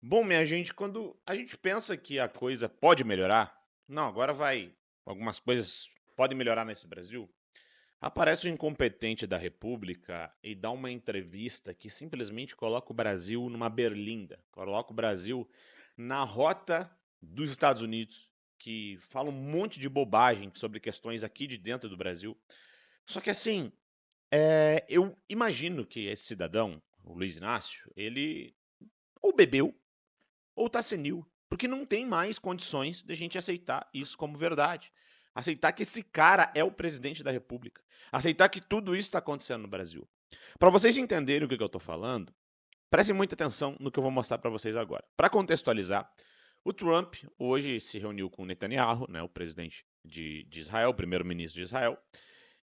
Bom, minha gente, quando a gente pensa que a coisa pode melhorar, não, agora vai, algumas coisas podem melhorar nesse Brasil, aparece o incompetente da República e dá uma entrevista que simplesmente coloca o Brasil numa berlinda, coloca o Brasil na rota dos Estados Unidos, que fala um monte de bobagem sobre questões aqui de dentro do Brasil. Só que assim, eu imagino que esse cidadão, o Luiz Inácio, ele ou bebeu ou tá senil, porque não tem mais condições de a gente aceitar isso como verdade. Aceitar que esse cara é o presidente da República. Aceitar que tudo isso está acontecendo no Brasil. Para vocês entenderem o que eu estou falando, prestem muita atenção no que eu vou mostrar para vocês agora. Para contextualizar, o Trump hoje se reuniu com o Netanyahu, né, o presidente de Israel, o primeiro-ministro de Israel,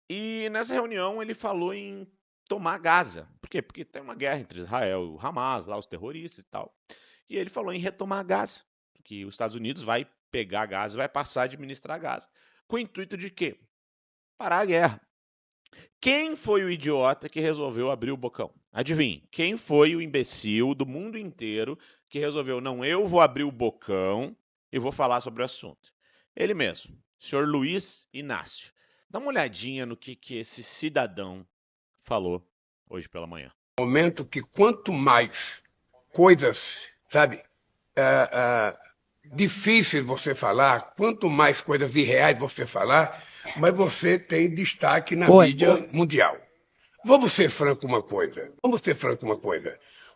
e nessa reunião ele falou em tomar Gaza. Por quê? Porque tem uma guerra entre Israel e o Hamas, lá os terroristas e tal. E ele falou em retomar Gaza, que os Estados Unidos vai pegar Gaza e vai passar a administrar Gaza. Com o intuito de quê? Parar a guerra. Quem foi o idiota que resolveu abrir o bocão? Adivinhe, quem foi o imbecil do mundo inteiro que resolveu, não, eu vou abrir o bocão e vou falar sobre o assunto? Ele mesmo, senhor Luiz Inácio. Dá uma olhadinha no que esse cidadão falou hoje pela manhã. Momento que quanto mais coisas, sabe, difíceis você falar, quanto mais coisas irreais você falar, mas você tem destaque na mídia mundial. Vamos ser franco uma coisa.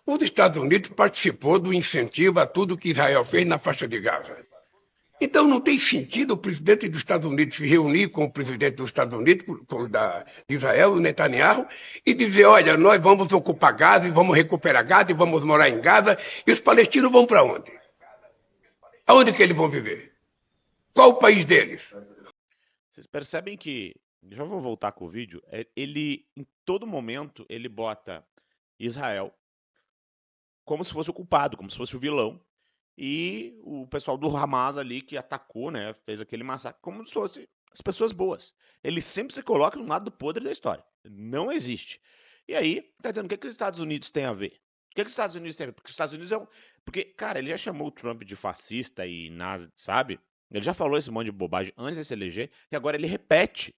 Os Estados Unidos participou do incentivo a tudo que Israel fez na faixa de Gaza. Então não tem sentido o presidente dos Estados Unidos se reunir com o presidente dos Estados Unidos, de Israel, o Netanyahu, e dizer, olha, nós vamos ocupar Gaza e vamos recuperar Gaza e vamos morar em Gaza, e os palestinos vão para onde? Aonde que eles vão viver? Qual o país deles? Vocês percebem que, já vou voltar com o vídeo, ele, em todo momento, ele bota Israel como se fosse o culpado, como se fosse o vilão, e o pessoal do Hamas ali que atacou, né, fez aquele massacre, como se fosse as pessoas boas. Ele sempre se coloca no lado do podre da história. Não existe. E aí, tá dizendo, o que os Estados Unidos têm a ver? O que os Estados Unidos têm a ver? Porque os Estados Unidos é um... Porque, cara, ele já chamou o Trump de fascista e nazi, sabe? Ele já falou esse monte de bobagem antes de se eleger, e agora ele repete.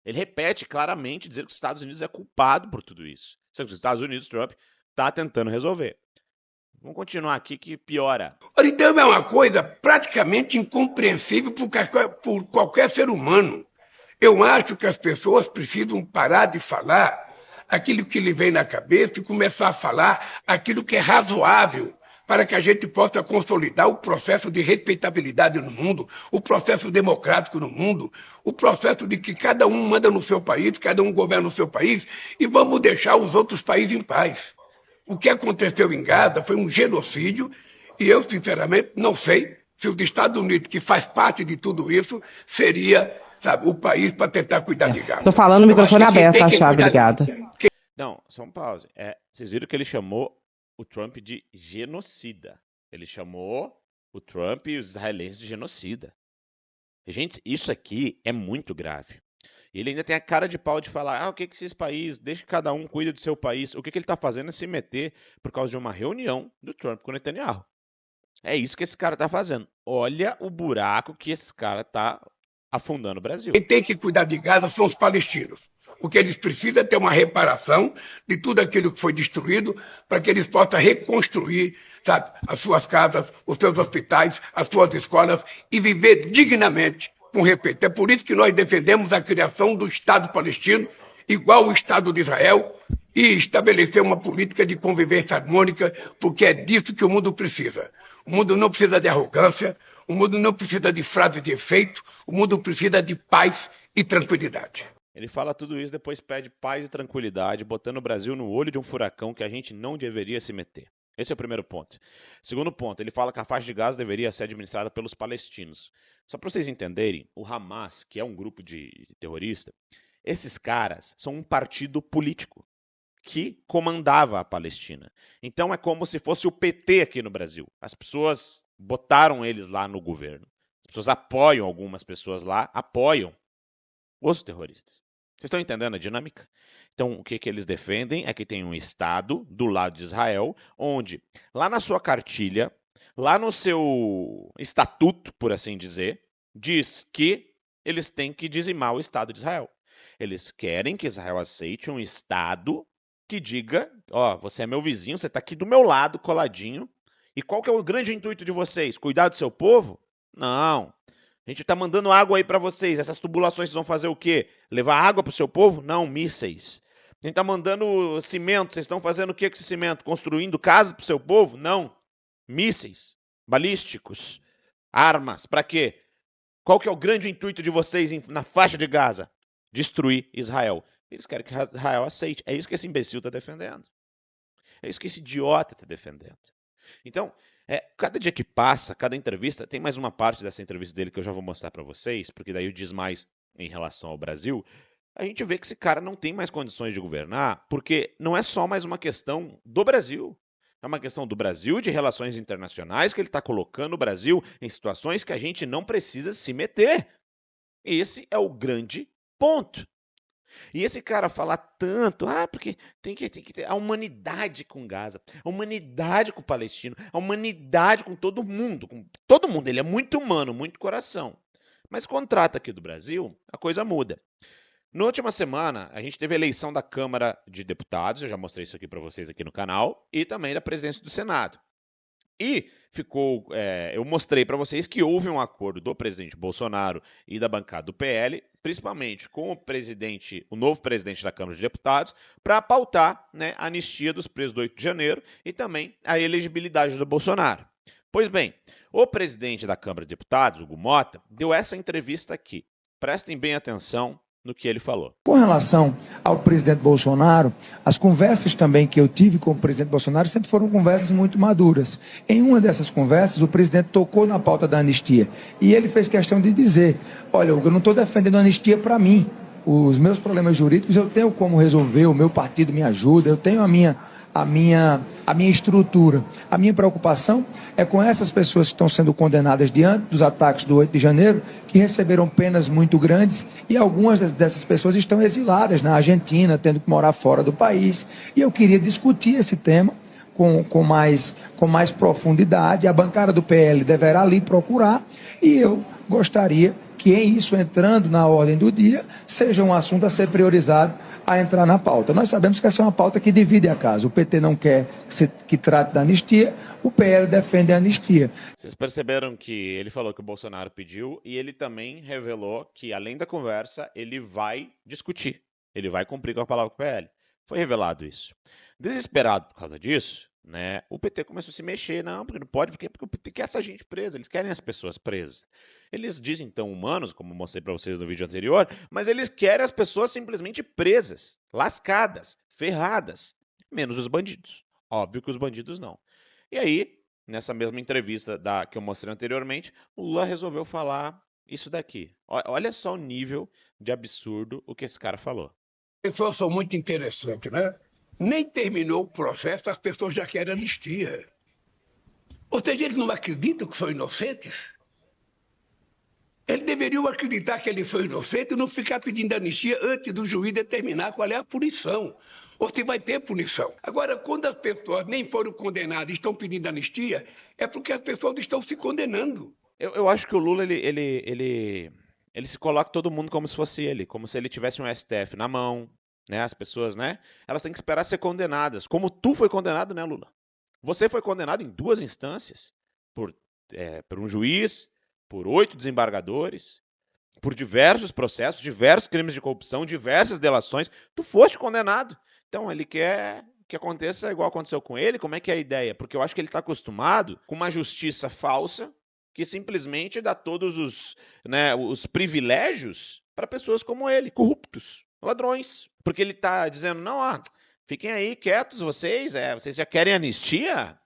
Ele repete claramente, dizer que os Estados Unidos é culpado por tudo isso. Só que os Estados Unidos, Trump, tá tentando resolver. Vamos continuar aqui que piora. Então é uma coisa praticamente incompreensível por qualquer ser humano. Eu acho que as pessoas precisam parar de falar aquilo que lhe vem na cabeça e começar a falar aquilo que é razoável para que a gente possa consolidar o processo de respeitabilidade no mundo, o processo democrático no mundo, o processo de que cada um manda no seu país, cada um governa no seu país, e vamos deixar os outros países em paz. O que aconteceu em Gaza foi um genocídio, e eu, sinceramente, não sei se os Estados Unidos, que faz parte de tudo isso, seria, sabe, o país para tentar cuidar de Gaza. Tô falando o microfone aberto, tá, obrigada. Não, só um pause. Vocês viram que ele chamou o Trump de genocida. Ele chamou o Trump e os israelenses de genocida. Gente, isso aqui é muito grave. Ele ainda tem a cara de pau de falar, o que esses países, deixa que cada um cuide do seu país. O que ele tá fazendo é se meter por causa de uma reunião do Trump com o Netanyahu. É isso que esse cara tá fazendo. Olha o buraco que esse cara tá afundando o Brasil. Quem tem que cuidar de Gaza são os palestinos. O que eles precisam é ter uma reparação de tudo aquilo que foi destruído para que eles possam reconstruir, sabe, as suas casas, os seus hospitais, as suas escolas e viver dignamente, com respeito. É por isso que nós defendemos a criação do Estado palestino, igual o Estado de Israel, e estabelecer uma política de convivência harmônica, porque é disso que o mundo precisa. O mundo não precisa de arrogância, o mundo não precisa de frases de efeito, o mundo precisa de paz e tranquilidade. Ele fala tudo isso, depois pede paz e tranquilidade, botando o Brasil no olho de um furacão que a gente não deveria se meter. Esse é o primeiro ponto. Segundo ponto, ele fala que a faixa de Gaza deveria ser administrada pelos palestinos. Só para vocês entenderem, o Hamas, que é um grupo de terrorista, esses caras são um partido político que comandava a Palestina. Então é como se fosse o PT aqui no Brasil. As pessoas botaram eles lá no governo. As pessoas apoiam, algumas pessoas lá apoiam os terroristas. Vocês estão entendendo a dinâmica? Então, o que eles defendem é que tem um Estado do lado de Israel, onde, lá na sua cartilha, lá no seu estatuto, por assim dizer, diz que eles têm que dizimar o Estado de Israel. Eles querem que Israel aceite um Estado que diga, ó, você é meu vizinho, você está aqui do meu lado, coladinho, e qual que é o grande intuito de vocês? Cuidar do seu povo? Não. A gente está mandando água aí para vocês. Essas tubulações vão fazer o quê? Levar água para o seu povo? Não, mísseis. A gente está mandando cimento. Vocês estão fazendo o que com esse cimento? Construindo casas para o seu povo? Não. Mísseis, balísticos, armas. Para quê? Qual que é o grande intuito de vocês na faixa de Gaza? Destruir Israel. Eles querem que Israel aceite. É isso que esse imbecil está defendendo. É isso que esse idiota está defendendo. Então, cada dia que passa, cada entrevista, tem mais uma parte dessa entrevista dele que eu já vou mostrar para vocês, porque daí eu diz mais em relação ao Brasil, a gente vê que esse cara não tem mais condições de governar, porque não é só mais uma questão do Brasil. É uma questão do Brasil, de relações internacionais, que ele está colocando o Brasil em situações que a gente não precisa se meter. Esse é o grande ponto. E esse cara fala tanto, porque tem que ter a humanidade com Gaza, a humanidade com o palestino, a humanidade com todo mundo. Ele é muito humano, muito coração. Mas quando trata aqui do Brasil, a coisa muda. Na última semana, a gente teve a eleição da Câmara de Deputados, eu já mostrei isso aqui para vocês aqui no canal, e também da presidência do Senado. E eu mostrei para vocês que houve um acordo do presidente Bolsonaro e da bancada do PL, principalmente com o novo presidente da Câmara de Deputados, para pautar, né, a anistia dos presos do 8 de janeiro e também a elegibilidade do Bolsonaro. Pois bem, o presidente da Câmara de Deputados, Hugo Mota, deu essa entrevista aqui. Prestem bem atenção no que ele falou. Com relação ao presidente Bolsonaro, as conversas também que eu tive com o presidente Bolsonaro sempre foram conversas muito maduras. Em uma dessas conversas, o presidente tocou na pauta da anistia e ele fez questão de dizer, olha, eu não estou defendendo a anistia para mim. Os meus problemas jurídicos eu tenho como resolver, o meu partido me ajuda, eu tenho a minha estrutura. A minha preocupação é com essas pessoas que estão sendo condenadas diante dos ataques do 8 de janeiro, que receberam penas muito grandes e algumas dessas pessoas estão exiladas na Argentina, tendo que morar fora do país. E eu queria discutir esse tema com mais profundidade. A bancada do PL deverá ali procurar e eu gostaria que isso entrando na ordem do dia seja um assunto a ser priorizado a entrar na pauta. Nós sabemos que essa é uma pauta que divide a casa. O PT não quer que trate da anistia, o PL defende a anistia. Vocês perceberam que ele falou que o Bolsonaro pediu e ele também revelou que, além da conversa, ele vai discutir. Ele vai cumprir com a palavra do PL. Foi revelado isso. Desesperado por causa disso, né, o PT começou a se mexer. Não, porque não pode, porque o PT quer essa gente presa, eles querem as pessoas presas. Eles dizem então humanos, como eu mostrei para vocês no vídeo anterior, mas eles querem as pessoas simplesmente presas, lascadas, ferradas, menos os bandidos. Óbvio que os bandidos não. E aí, nessa mesma entrevista que eu mostrei anteriormente, o Lula resolveu falar isso daqui. Olha só o nível de absurdo o que esse cara falou. As pessoas são muito interessantes, né? Nem terminou o processo, as pessoas já querem anistia. Ou seja, eles não acreditam que são inocentes. Eles deveriam acreditar que ele foi inocente e não ficar pedindo anistia antes do juiz determinar qual é a punição. Ou se vai ter punição. Agora, quando as pessoas nem foram condenadas e estão pedindo anistia, é porque as pessoas estão se condenando. Eu acho que o Lula, ele se coloca todo mundo como se fosse ele, como se ele tivesse um STF na mão, né? As pessoas, né? Elas têm que esperar ser condenadas. Como tu foi condenado, né, Lula? Você foi condenado em 2 instâncias, por um juiz, por 8 desembargadores, por diversos processos, diversos crimes de corrupção, diversas delações. Tu foste condenado. Então, ele quer que aconteça igual aconteceu com ele. Como é que é a ideia? Porque eu acho que ele está acostumado com uma justiça falsa que simplesmente dá todos os privilégios para pessoas como ele, corruptos, ladrões. Porque ele está dizendo, não, fiquem aí quietos vocês já querem anistia?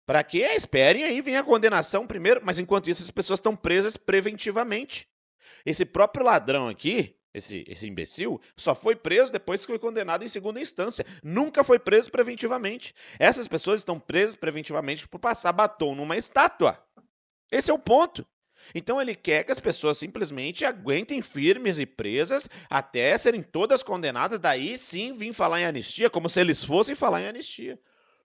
Para quê? Esperem aí, vem a condenação primeiro. Mas enquanto isso, as pessoas estão presas preventivamente. Esse próprio ladrão aqui, esse imbecil, só foi preso depois que foi condenado em segunda instância. Nunca foi preso preventivamente. Essas pessoas estão presas preventivamente por passar batom numa estátua. Esse é o ponto. Então ele quer que as pessoas simplesmente aguentem firmes e presas até serem todas condenadas, daí sim vir falar em anistia, como se eles fossem falar em anistia.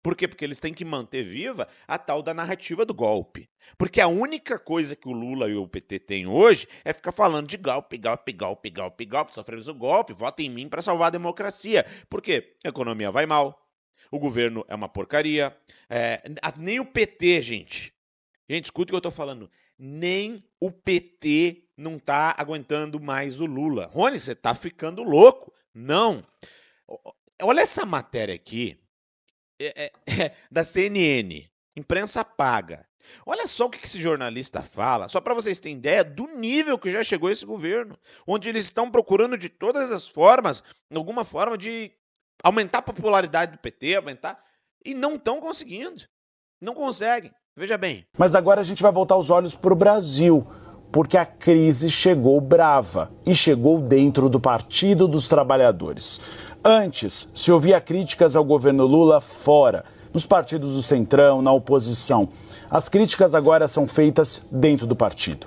Por quê? Porque eles têm que manter viva a tal da narrativa do golpe. Porque a única coisa que o Lula e o PT têm hoje é ficar falando de golpe, golpe, golpe, golpe, golpe, sofremos o golpe, vota em mim para salvar a democracia. Por quê? A economia vai mal, o governo é uma porcaria, nem o PT, gente. Gente, escuta o que eu tô falando. Nem o PT não tá aguentando mais o Lula. Rony, você tá ficando louco. Não. Olha essa matéria aqui. Da CNN, imprensa paga. Olha só o que esse jornalista fala, só para vocês terem ideia do nível que já chegou esse governo, onde eles estão procurando de todas as formas, alguma forma de aumentar a popularidade do PT, e não estão conseguindo. Não conseguem. Veja bem. Mas agora a gente vai voltar os olhos para o Brasil, porque a crise chegou brava e chegou dentro do Partido dos Trabalhadores. Antes, se ouvia críticas ao governo Lula fora, nos partidos do Centrão, na oposição. As críticas agora são feitas dentro do partido.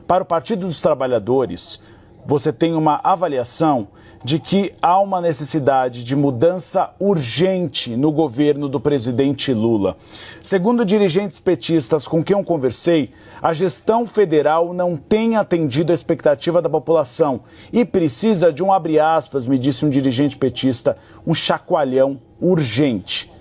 Para o Partido dos Trabalhadores, você tem uma avaliação de que há uma necessidade de mudança urgente no governo do presidente Lula. Segundo dirigentes petistas com quem eu conversei, a gestão federal não tem atendido a expectativa da população e precisa de um, abre aspas, me disse um dirigente petista, um chacoalhão urgente.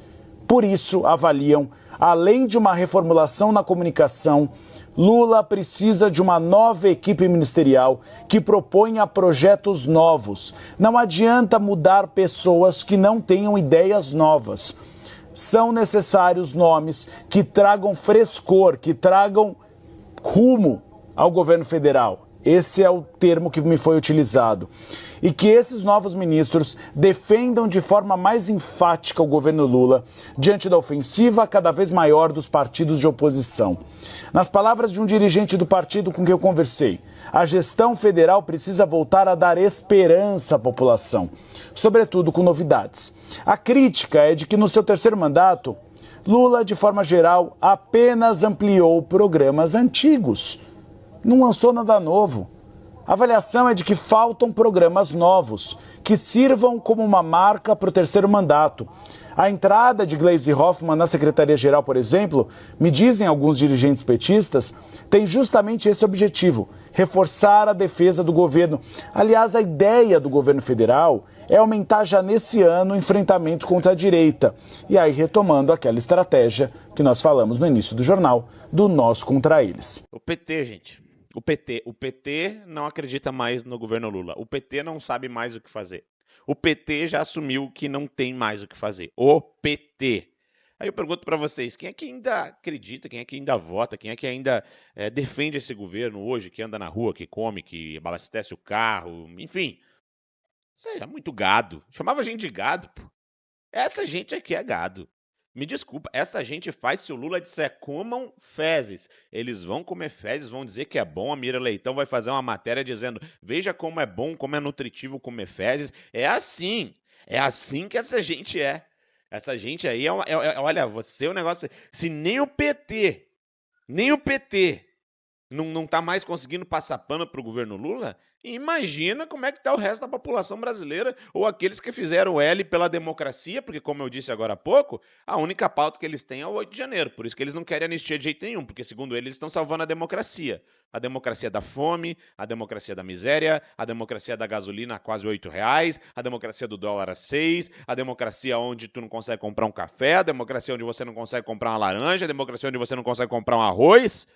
Por isso, avaliam, além de uma reformulação na comunicação, Lula precisa de uma nova equipe ministerial que proponha projetos novos. Não adianta mudar pessoas que não tenham ideias novas. São necessários nomes que tragam frescor, que tragam rumo ao governo federal. Esse é o termo que me foi utilizado. E que esses novos ministros defendam de forma mais enfática o governo Lula diante da ofensiva cada vez maior dos partidos de oposição. Nas palavras de um dirigente do partido com quem eu conversei, a gestão federal precisa voltar a dar esperança à população, sobretudo com novidades. A crítica é de que no seu terceiro mandato, Lula, de forma geral, apenas ampliou programas antigos. Não lançou nada novo. A avaliação é de que faltam programas novos, que sirvam como uma marca para o terceiro mandato. A entrada de Gleisi Hoffmann na Secretaria-Geral, por exemplo, me dizem alguns dirigentes petistas, tem justamente esse objetivo, reforçar a defesa do governo. Aliás, a ideia do governo federal é aumentar já nesse ano o enfrentamento contra a direita. E aí, retomando aquela estratégia que nós falamos no início do jornal, do nós contra eles. O PT, gente. O PT não acredita mais no governo Lula. O PT não sabe mais o que fazer. O PT já assumiu que não tem mais o que fazer. O PT. Aí eu pergunto para vocês, quem é que ainda acredita, quem é que ainda vota, quem é que ainda defende esse governo hoje, que anda na rua, que come, que abastece o carro, enfim. Isso aí é muito gado. Chamava a gente de gado, pô. Essa gente aqui é gado. Me desculpa, essa gente faz se o Lula disser comam fezes. Eles vão comer fezes, vão dizer que é bom. A Mira Leitão vai fazer uma matéria dizendo veja como é bom, como é nutritivo comer fezes. É assim que essa gente é. Essa gente aí, olha, você é um negócio... Se nem o PT não tá mais conseguindo passar pano pro governo Lula, imagina como é que tá o resto da população brasileira ou aqueles que fizeram L pela democracia, porque, como eu disse agora há pouco, a única pauta que eles têm é o 8 de janeiro, por isso que eles não querem anistia de jeito nenhum, porque, segundo eles estão salvando a democracia da fome, a democracia da miséria, a democracia da gasolina a quase R$8, a democracia do dólar a 6, a democracia onde tu não consegue comprar um café, a democracia onde você não consegue comprar uma laranja, a democracia onde você não consegue comprar um arroz.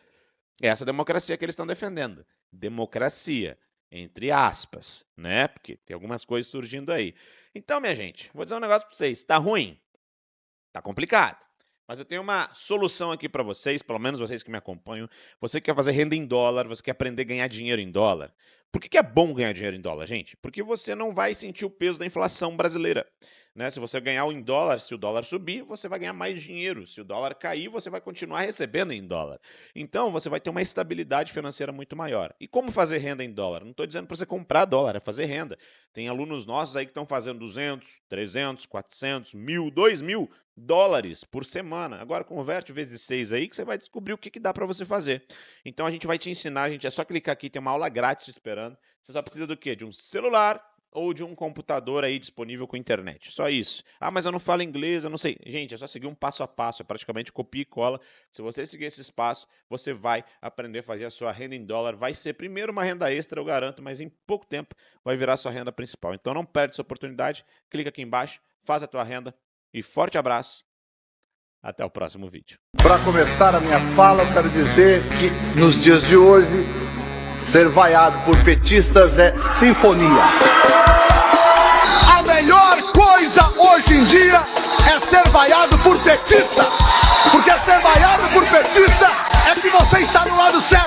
É essa democracia que eles estão defendendo. Democracia, entre aspas, né? Porque tem algumas coisas surgindo aí. Então, minha gente, vou dizer um negócio pra vocês. Tá ruim? Tá complicado. Mas eu tenho uma solução aqui pra vocês, pelo menos vocês que me acompanham. Você que quer fazer renda em dólar, você quer aprender a ganhar dinheiro em dólar. Por que é bom ganhar dinheiro em dólar, gente? Porque você não vai sentir o peso da inflação brasileira. Né? Se você ganhar em dólar, se o dólar subir, você vai ganhar mais dinheiro. Se o dólar cair, você vai continuar recebendo em dólar. Então, você vai ter uma estabilidade financeira muito maior. E como fazer renda em dólar? Não estou dizendo para você comprar dólar, é fazer renda. Tem alunos nossos aí que estão fazendo 200, 300, 400, 1.000, 2.000 dólares por semana. Agora converte vezes 6 aí que você vai descobrir o que dá para você fazer. Então a gente vai te ensinar, é só clicar aqui, tem uma aula grátis te esperando. Você só precisa do quê? De um celular ou de um computador aí disponível com internet. Só isso. Ah, mas eu não falo inglês, eu não sei. Gente, é só seguir um passo a passo, é praticamente copia e cola. Se você seguir esses passos, você vai aprender a fazer a sua renda em dólar. Vai ser primeiro uma renda extra, eu garanto, mas em pouco tempo vai virar a sua renda principal. Então não perde essa oportunidade, clica aqui embaixo, faz a tua renda e forte abraço. Até o próximo vídeo. Para começar a minha fala, eu quero dizer que nos dias de hoje, ser vaiado por petistas é sinfonia. A melhor coisa hoje em dia é ser vaiado por petista. Porque ser vaiado por petista é que você está no lado certo.